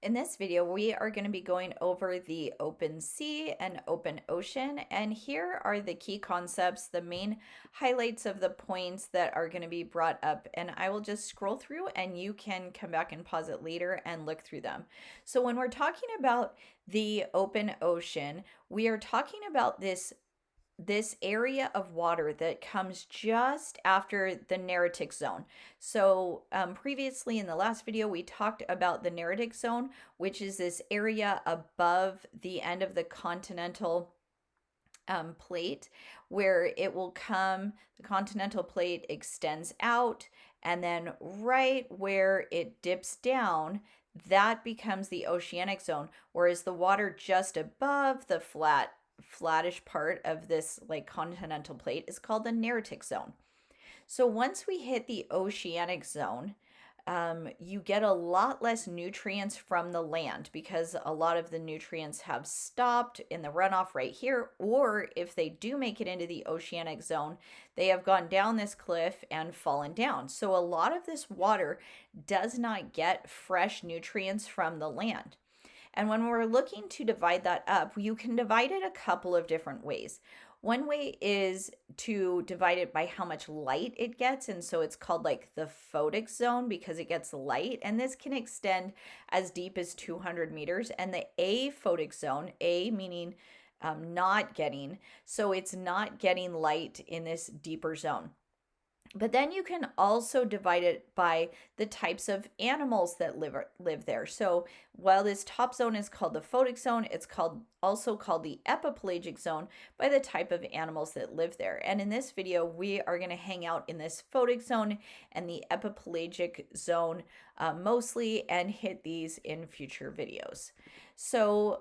In this video, we are going to be going over the open sea and open ocean, and here are the key concepts, the main highlights of the points that are going to be brought up, and I will just scroll through and you can come back and pause it later and look through them. So when we're talking about the open ocean, we are talking about this area of water that comes just after the Neritic zone. So previously in the last video, we talked about the Neritic zone, which is this area above the end of the continental plate where it will come, the continental plate extends out, and then right where it dips down, that becomes the oceanic zone, whereas the water just above the flattish part of this like continental plate is called the Neritic zone. So once we hit the oceanic zone, you get a lot less nutrients from the land because a lot of the nutrients have stopped in the runoff right here, or if they do make it into the oceanic zone, they have gone down this cliff and fallen down. So a lot of this water does not get fresh nutrients from the land. And when we're looking to divide that up, you can divide it a couple of different ways. One way is to divide it by how much light it gets. And so it's called like the photic zone because it gets light. And this can extend as deep as 200 meters. And the aphotic zone, A meaning not getting, so it's not getting light in this deeper zone. But then you can also divide it by the types of animals that live there. So while this top zone is called the photic zone, it's also called the epipelagic zone by the type of animals that live there. And in this video, we are going to hang out in this photic zone and the epipelagic zone mostly, and hit these in future videos. So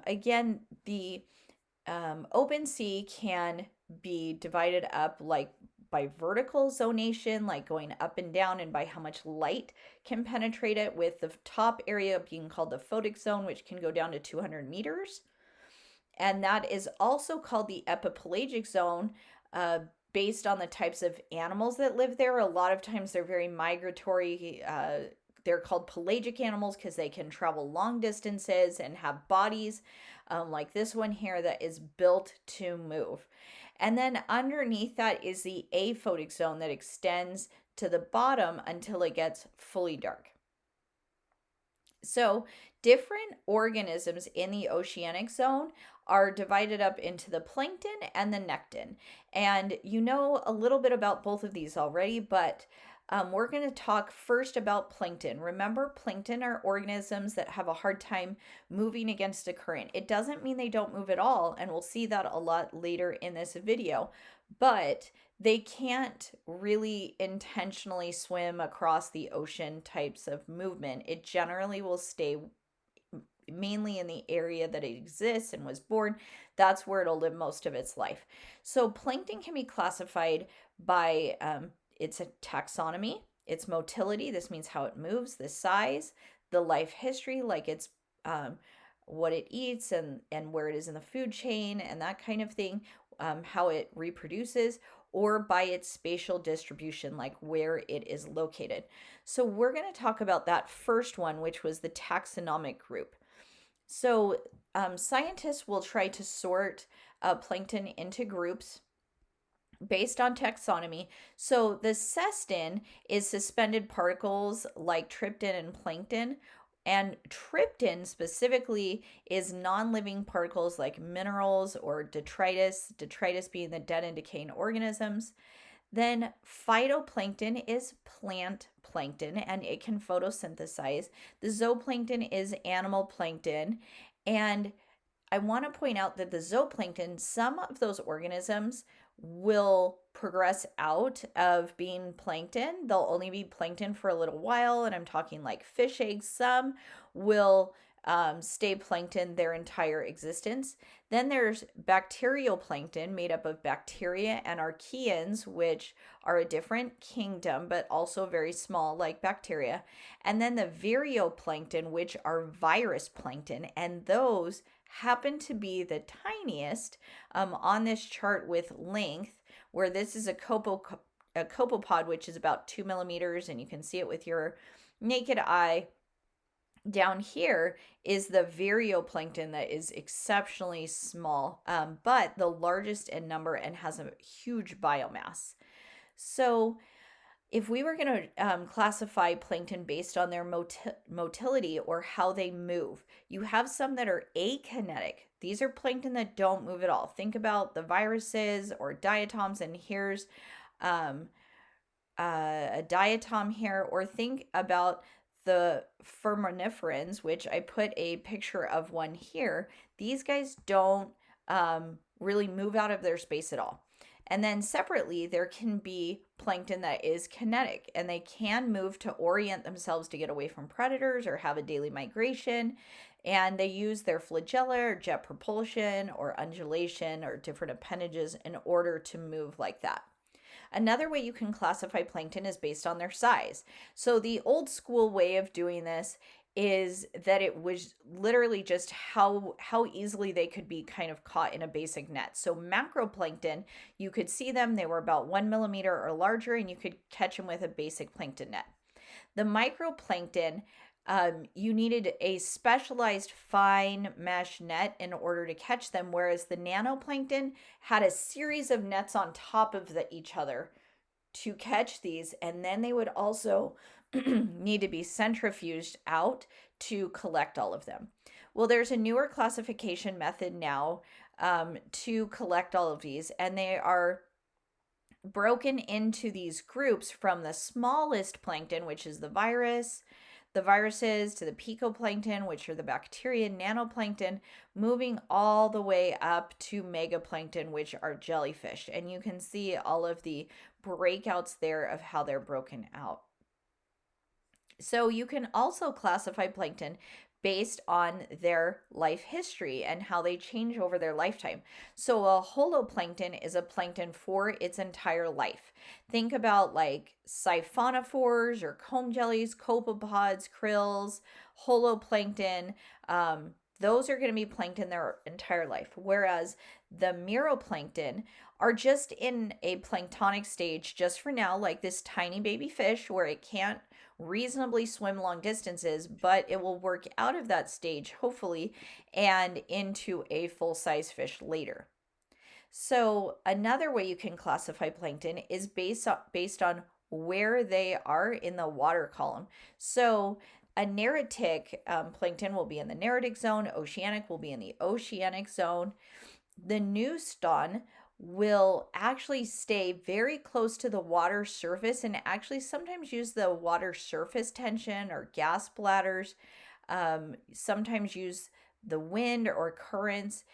again, the open sea can be divided up like by vertical zonation, like going up and down, and by how much light can penetrate it, with the top area being called the photic zone, which can go down to 200 meters. And that is also called the epipelagic zone, based on the types of animals that live there. A lot of times they're very migratory. They're called pelagic animals because they can travel long distances and have bodies like this one here that is built to move. And then underneath that is the aphotic zone that extends to the bottom until it gets fully dark. So different organisms in the oceanic zone are divided up into the plankton and the nectin. And you know a little bit about both of these already, but we're going to talk first about plankton. Remember, plankton are organisms that have a hard time moving against a current. It doesn't mean they don't move at all, and we'll see that a lot later in this video, but they can't really intentionally swim across the ocean types of movement. It generally will stay mainly in the area that it exists and was born. That's where it'll live most of its life. So plankton can be classified by its a taxonomy, its motility, this means how it moves, the size, the life history, like its what it eats and where it is in the food chain and that kind of thing, how it reproduces, or by its spatial distribution, like where it is located. So we're going to talk about that first one, which was the taxonomic group. So scientists will try to sort plankton into groups based on taxonomy. So the cestin is suspended particles like tryptin and plankton, and tryptin specifically is non-living particles like minerals or detritus being the dead and decaying organisms. Then phytoplankton is plant plankton and it can photosynthesize. The zooplankton is animal plankton. And I want to point out that the zooplankton, some of those organisms will progress out of being plankton. They'll only be plankton for a little while, and I'm talking like fish eggs. Some will stay plankton their entire existence. Then there's bacterial plankton made up of bacteria and archaeans, which are a different kingdom but also very small like bacteria. And then the virioplankton, which are virus plankton, and those happen to be the tiniest on this chart with length, where this is a copepod, which is about 2 millimeters, and you can see it with your naked eye. Down here is the varioplankton that is exceptionally small, but the largest in number and has a huge biomass. So if we were going to classify plankton based on their motility or how they move, you have some that are akinetic. These are plankton that don't move at all. Think about the viruses or diatoms, and here's um, a diatom here, or think about the foraminiferans, which I put a picture of one here. These guys don't really move out of their space at all. And then separately, there can be plankton that is kinetic, and they can move to orient themselves to get away from predators or have a daily migration. And they use their flagella or jet propulsion or undulation or different appendages in order to move like that. Another way you can classify plankton is based on their size. So the old school way of doing this is that it was literally just how easily they could be kind of caught in a basic net. So macroplankton, you could see them, they were about 1 millimeter or larger, and you could catch them with a basic plankton net. The microplankton, you needed a specialized fine mesh net in order to catch them, whereas the nanoplankton had a series of nets on top of each other to catch these, and then they would also need to be centrifuged out to collect all of them. Well, there's a newer classification method now to collect all of these, and they are broken into these groups from the smallest plankton, which is the viruses, to the picoplankton, which are the bacteria, nanoplankton, moving all the way up to megaplankton, which are jellyfish. And you can see all of the breakouts there of how they're broken out. So you can also classify plankton based on their life history and how they change over their lifetime. So a holoplankton is a plankton for its entire life. Think about like siphonophores or comb jellies, copepods, krills, holoplankton. Those are going to be plankton their entire life, whereas the meroplankton are just in a planktonic stage just for now, like this tiny baby fish where it can't reasonably swim long distances, but it will work out of that stage, hopefully, and into a full-size fish later. So another way you can classify plankton is based on where they are in the water column. So a neritic plankton will be in the neritic zone, oceanic will be in the oceanic zone. The neuston will actually stay very close to the water surface and actually sometimes use the water surface tension or gas bladders, sometimes use the wind or currents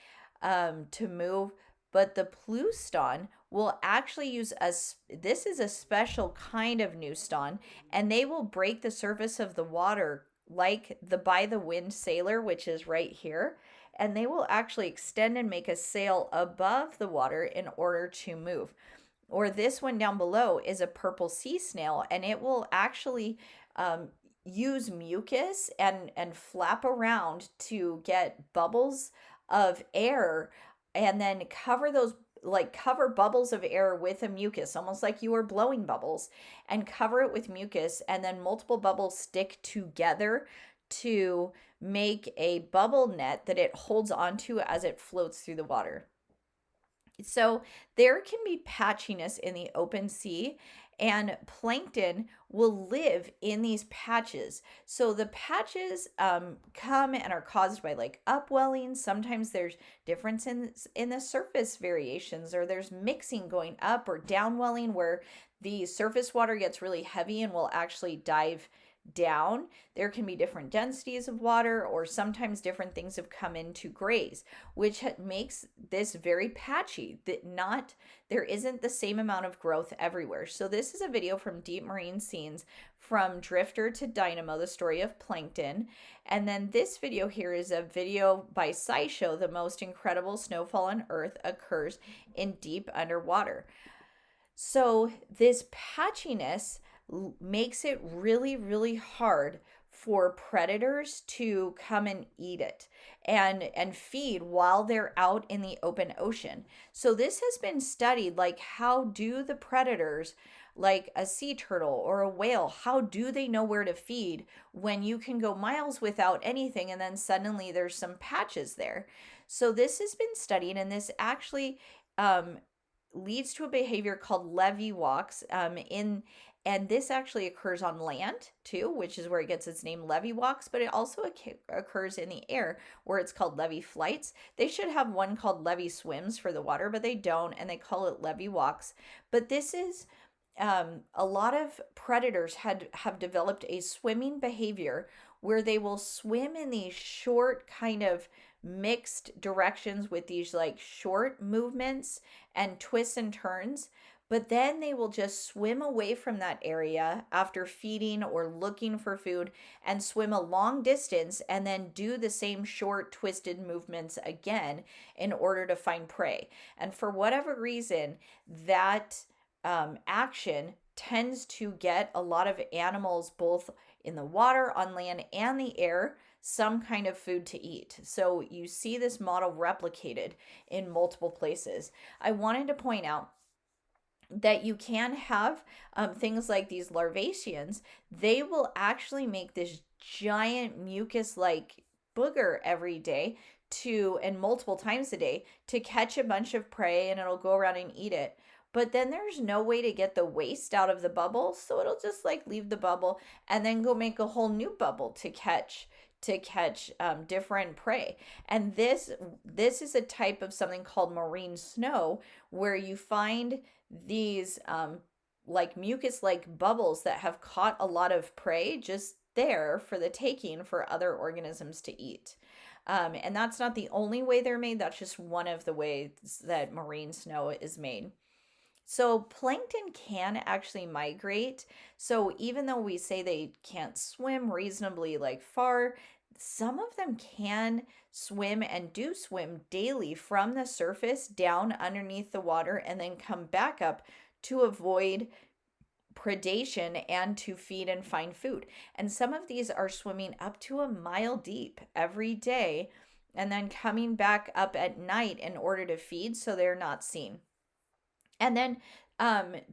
to move. But the plouston will actually use this is a special kind of neuston, and they will break the surface of the water like the by the wind sailor, which is right here, and they will actually extend and make a sail above the water in order to move. Or this one down below is a purple sea snail, and it will actually use mucus and flap around to get bubbles of air and then cover bubbles of air with a mucus, almost like you are blowing bubbles, and cover it with mucus, and then multiple bubbles stick together to make a bubble net that it holds onto as it floats through the water. So there can be patchiness in the open sea, and plankton will live in these patches. So the patches come and are caused by like upwelling. Sometimes there's difference in the surface variations, or there's mixing going up or downwelling where the surface water gets really heavy and will actually dive down. There can be different densities of water, or sometimes different things have come in to graze, which makes this very patchy. There isn't the same amount of growth everywhere. So this is a video from Deep Marine Scenes, from Drifter to Dynamo, the story of plankton. And then this video here is a video by SciShow, the most incredible snowfall on Earth occurs in deep underwater. So this patchiness makes it really, really hard for predators to come and eat it and feed while they're out in the open ocean. So this has been studied, like how do the predators like a sea turtle or a whale, how do they know where to feed when you can go miles without anything and then suddenly there's some patches there? So this has been studied, and this actually um, leads to a behavior called levee walks in and this actually occurs on land too, which is where it gets its name, levee walks, but it also occurs in the air where it's called levee flights. They should have one called levee swims for the water, but they don't, and they call it levee walks. But this is a lot of predators have developed a swimming behavior where they will swim in these short kind of mixed directions with these like short movements and twists and turns, but then they will just swim away from that area after feeding or looking for food and swim a long distance and then do the same short twisted movements again in order to find prey. And for whatever reason, that action tends to get a lot of animals, both in the water, on land, and the air, some kind of food to eat. So you see this model replicated in multiple places. I wanted to point out that you can have things like these larvaceans. They will actually make this giant mucus like booger every day and multiple times a day to catch a bunch of prey, and it'll go around and eat it. But then there's no way to get the waste out of the bubble, so it'll just like leave the bubble and then go make a whole new bubble to catch different prey. And this is a type of something called marine snow, where you find these like mucus like bubbles that have caught a lot of prey just there for the taking for other organisms to eat. And that's not the only way they're made, that's just one of the ways that marine snow is made. So plankton can actually migrate. So even though we say they can't swim reasonably like far, some of them can swim and do swim daily from the surface down underneath the water and then come back up to avoid predation and to feed and find food. And some of these are swimming up to a mile deep every day and then coming back up at night in order to feed so they're not seen. And then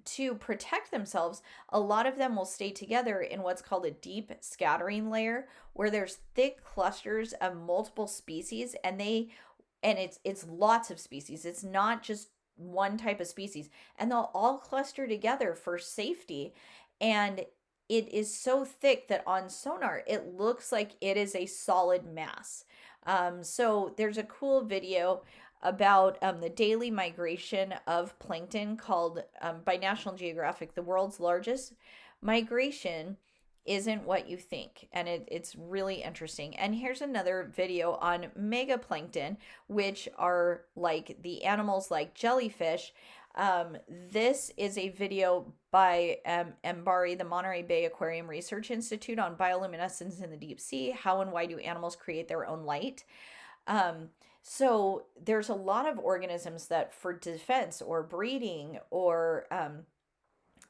to protect themselves, a lot of them will stay together in what's called a deep scattering layer, where there's thick clusters of multiple species, and it's lots of species. It's not just one type of species, and they'll all cluster together for safety. And it is so thick that on sonar it looks like it is a solid mass. So there's a cool video about the daily migration of plankton called by National Geographic, the world's largest migration isn't what you think. And it's really interesting. And here's another video on megaplankton, which are like the animals like jellyfish. This is a video by MBARI, the Monterey Bay Aquarium Research Institute, on bioluminescence in the deep sea. How and why do animals create their own light? So there's a lot of organisms that for defense or breeding or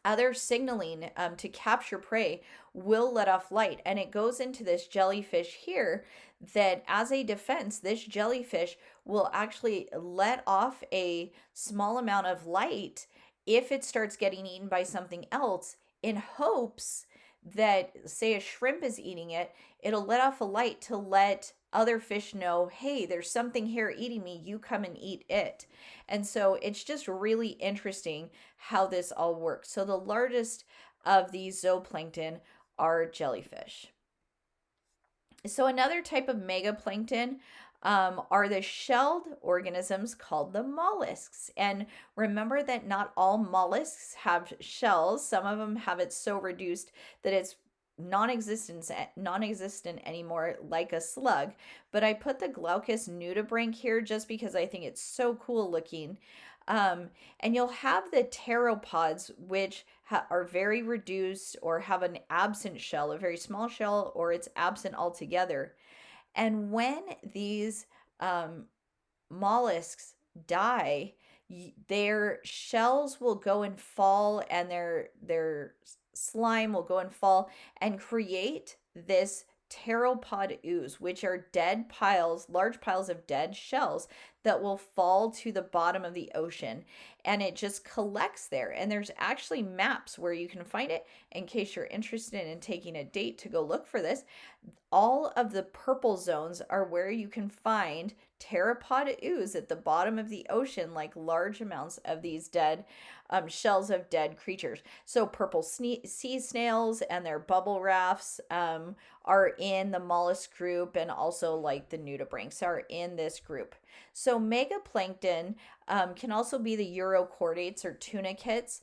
other signaling to capture prey will let off light. And it goes into this jellyfish here that as a defense, this jellyfish will actually let off a small amount of light if it starts getting eaten by something else, in hopes that, say, a shrimp is eating it, it'll let off a light to let other fish know, hey, there's something here eating me, you come and eat it. And so it's just really interesting how this all works. So the largest of these zooplankton are jellyfish. So another type of megaplankton are the shelled organisms called the mollusks. And remember that not all mollusks have shells. Some of them have it so reduced that it's non-existent anymore, like a slug. But I put the Glaucus nudibranch here just because I think it's so cool looking. And you'll have the pteropods, which are very reduced or have an absent shell, a very small shell, or it's absent altogether. And when these mollusks die, their shells will go and fall, and their slime will go and fall and create this pteropod ooze, which are dead piles, large piles of dead shells that will fall to the bottom of the ocean, and it just collects there. And there's actually maps where you can find it in case you're interested in taking a date to go look for this. All of the purple zones are where you can find pteropod ooze at the bottom of the ocean, like large amounts of these dead shells of dead creatures. So purple sea snails and their bubble rafts are in the mollusk group, and also like the nudibranchs are in this group. So megaplankton can also be the urochordates or tunicates.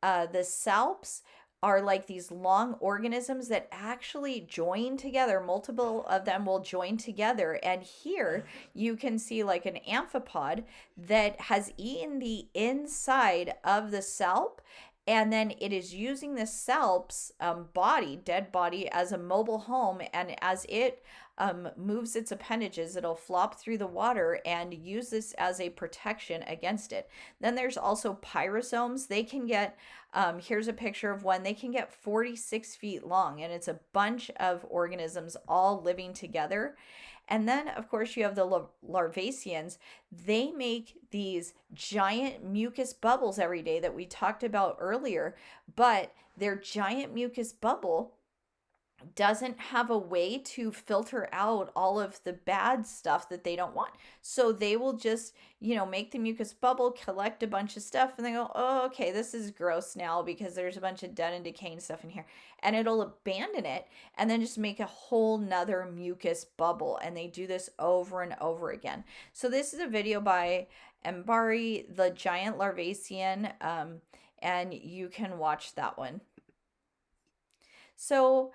The salps are like these long organisms that actually join together. Multiple of them will join together. And here you can see like an amphipod that has eaten the inside of the salp. And then it is using the salp's dead body, as a mobile home. And as it moves its appendages, it'll flop through the water and use this as a protection against it. Then there's also pyrosomes. They can get here's a picture of one. They can get 46 feet long, and it's a bunch of organisms all living together. And then, of course, you have the larvaceans. They make these giant mucus bubbles every day that we talked about earlier, but their giant mucus bubble doesn't have a way to filter out all of the bad stuff that they don't want. So they will just, make the mucus bubble, collect a bunch of stuff, and they go, oh, okay, this is gross now because there's a bunch of dead and decaying stuff in here. And it'll abandon it and then just make a whole nother mucus bubble. And they do this over and over again. So this is a video by Mbari, the giant larvacean, and you can watch that one. So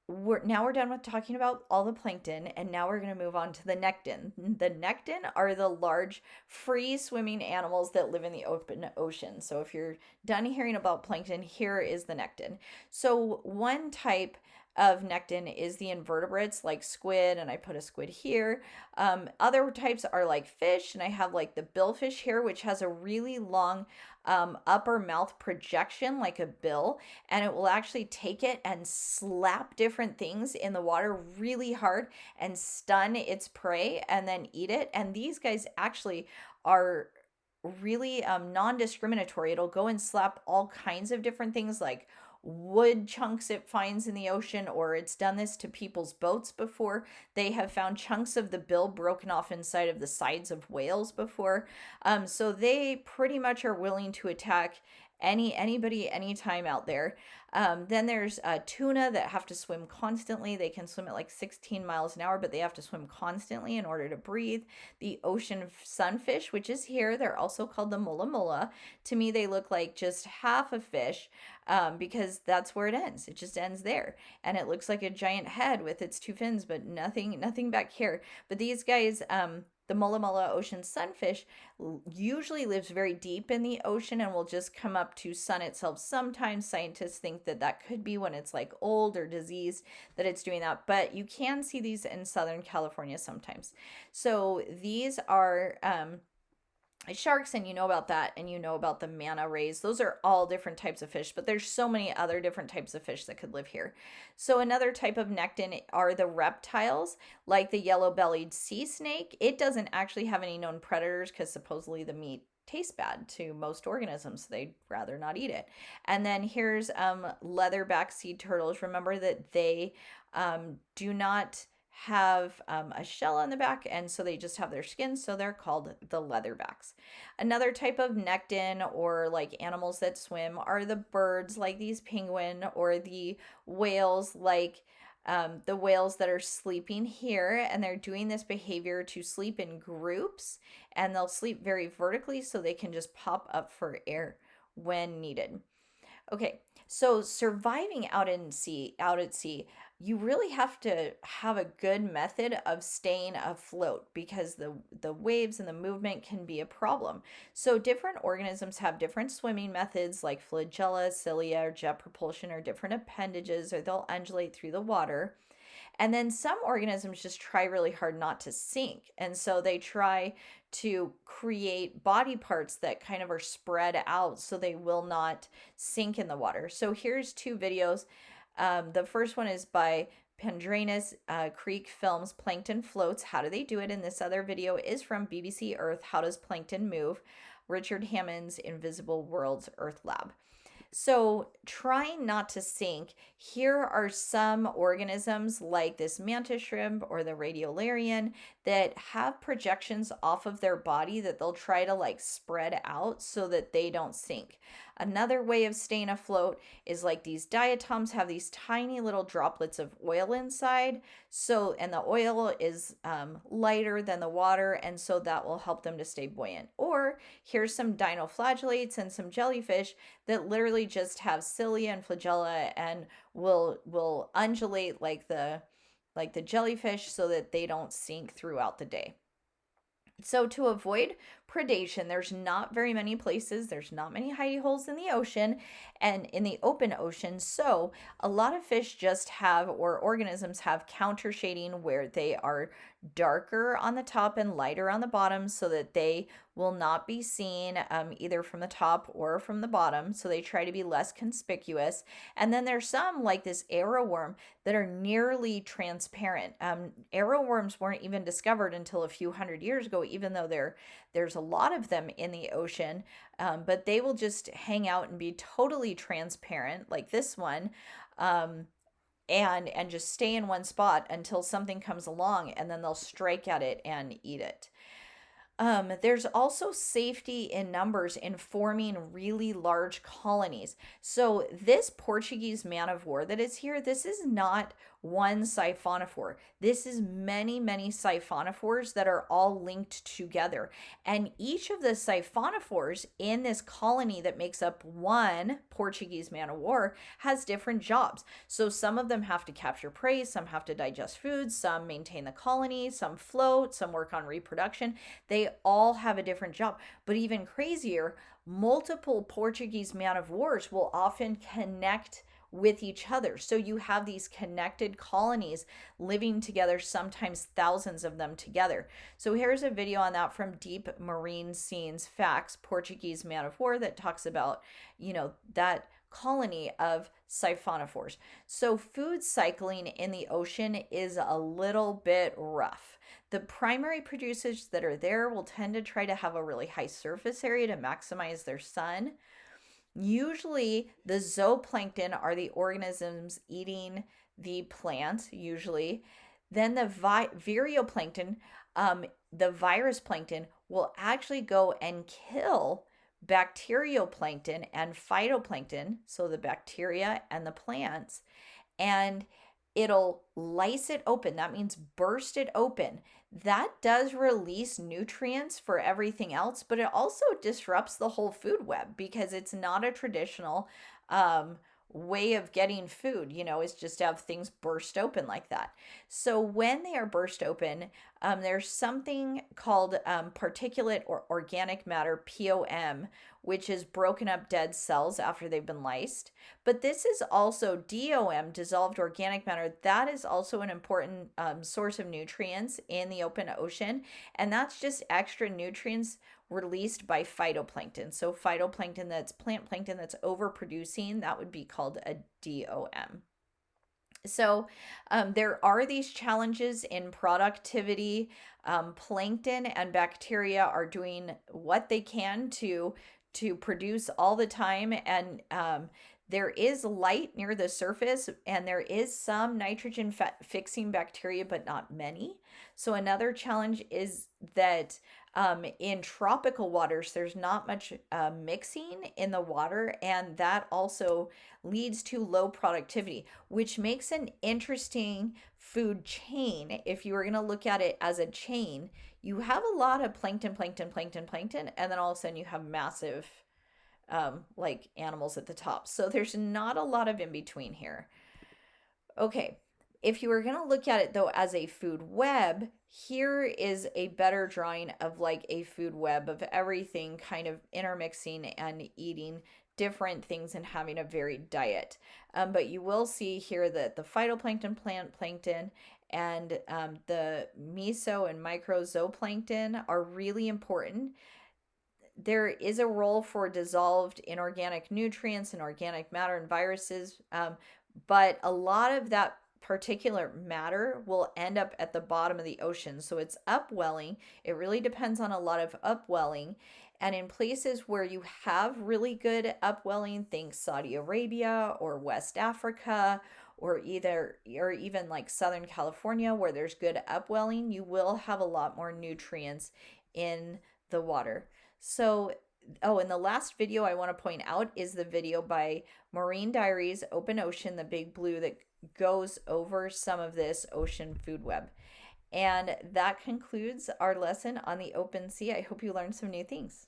we're done with talking about all the plankton, and now we're going to move on to the nectin. The nectin are the large free swimming animals that live in the open ocean. So if you're done hearing about plankton, here is the nectin. So one type of nectin is the invertebrates like squid, and I put a squid here. Other types are like fish, and I have like the billfish here, which has a really long upper mouth projection like a bill, and it will actually take it and slap different things in the water really hard and stun its prey and then eat it. And these guys actually are really non-discriminatory. It'll go and slap all kinds of different things like wood chunks it finds in the ocean, or it's done this to people's boats before. They have found chunks of the bill broken off inside of the sides of whales before. So they pretty much are willing to attack anybody anytime out there. Then there's tuna that have to swim constantly. They can swim at like 16 miles an hour, but they have to swim constantly in order to breathe. The ocean sunfish, which is here, they're also called the mola mola. To me, they look like just half a fish, because that's where it ends. It just ends there, and it looks like a giant head with its two fins, but nothing back here. But these guys, the mola mola ocean sunfish, usually lives very deep in the ocean and will just come up to sun itself. Sometimes scientists think that could be when it's like old or diseased that it's doing that, but you can see these in Southern California sometimes. So these are sharks, and you know about that, and you know about the manta rays. Those are all different types of fish, but there's so many other different types of fish that could live here. So another type of nectin are the reptiles, like the yellow-bellied sea snake. It doesn't actually have any known predators because supposedly the meat tastes bad to most organisms, so they'd rather not eat it. And then here's leatherback sea turtles. Remember that they do not have a shell on the back, and so they just have their skin, so they're called the leatherbacks. Another type of nectin, or like animals that swim, are the birds like these penguin, or the whales like the whales that are sleeping here, and they're doing this behavior to sleep in groups, and they'll sleep very vertically so they can just pop up for air when needed. Okay, so surviving out at sea, you really have to have a good method of staying afloat, because the waves and the movement can be a problem. So different organisms have different swimming methods, like flagella, cilia, or jet propulsion, or different appendages, or they'll undulate through the water. And then some organisms just try really hard not to sink. And so they try to create body parts that kind of are spread out so they will not sink in the water. So here's two videos. The first one is by Pandranus Creek films Plankton Floats. How do they do it? And this other video is from BBC Earth. How does plankton move? Richard Hammond's Invisible Worlds Earth Lab. So, trying not to sink, here are some organisms like this mantis shrimp or the radiolarian that have projections off of their body that they'll try to like spread out so that they don't sink. Another way of staying afloat is like these diatoms have these tiny little droplets of oil inside. So, and the oil is lighter than the water, and so that will help them to stay buoyant. Or here's some dinoflagellates and some jellyfish that literally just have cilia and flagella and will undulate like the jellyfish so that they don't sink throughout the day. So to avoid predation, there's not very many places, there's not many hidey holes in the ocean and in the open ocean. So a lot of fish just have, or organisms have, counter shading where they are darker on the top and lighter on the bottom so that they will not be seen either from the top or from the bottom. So they try to be less conspicuous. And then there's some like this arrowworm that are nearly transparent. Arrowworms weren't even discovered until a few hundred years ago, even though there's a lot of them in the ocean, but they will just hang out and be totally transparent like this one. And just stay in one spot until something comes along, and then they'll strike at it and eat it. There's also safety in numbers in forming really large colonies. So this Portuguese man of war that is here, this is not one siphonophore. This is many, many siphonophores that are all linked together. And each of the siphonophores in this colony that makes up one Portuguese man of war has different jobs. So some of them have to capture prey, some have to digest food, some maintain the colony, some float, some work on reproduction. They all have a different job. But even crazier, multiple Portuguese man of wars will often connect with each other. So you have these connected colonies living together, sometimes thousands of them together. So here's a video on that from Deep Marine Scenes Facts, Portuguese man of war, that talks about, that colony of siphonophores. So food cycling in the ocean is a little bit rough. The primary producers that are there will tend to try to have a really high surface area to maximize their sun. Usually the zooplankton are the organisms eating the plant, usually. Then the virioplankton, the virus plankton, will actually go and kill bacterioplankton and phytoplankton, so the bacteria and the plants, and it'll lyse it open. That means burst it open. That does release nutrients for everything else, but it also disrupts the whole food web because it's not a traditional way of getting food, is just to have things burst open like that. So when they are burst open, there's something called particulate or organic matter, POM, which is broken up dead cells after they've been lysed. But this is also DOM, dissolved organic matter. That is also an important source of nutrients in the open ocean. And that's just extra nutrients released by phytoplankton. So phytoplankton, that's plant plankton that's overproducing, that would be called a DOM. So there are these challenges in productivity. Plankton and bacteria are doing what they can to produce all the time, and there is light near the surface, and there is some nitrogen fixing bacteria, but not many. So another challenge is that in tropical waters, there's not much mixing in the water, and that also leads to low productivity, which makes an interesting food chain. If you were going to look at it as a chain, you have a lot of plankton, and then all of a sudden you have massive like animals at the top. So there's not a lot of in between here. Okay. If you were going to look at it though as a food web, here is a better drawing of like a food web of everything kind of intermixing and eating different things and having a varied diet. But you will see here that the phytoplankton, plant plankton, and the meso and microzooplankton are really important. There is a role for dissolved inorganic nutrients and organic matter and viruses, but a lot of that particulate matter will end up at the bottom of the ocean. So it's upwelling. It really depends on a lot of upwelling. And in places where you have really good upwelling, think Saudi Arabia or West Africa or even like Southern California where there's good upwelling, you will have a lot more nutrients in the water. So, oh, and the last video I want to point out is the video by Marine Diaries Open Ocean, the big blue that goes over some of this ocean food web. And that concludes our lesson on the open sea. I hope you learned some new things.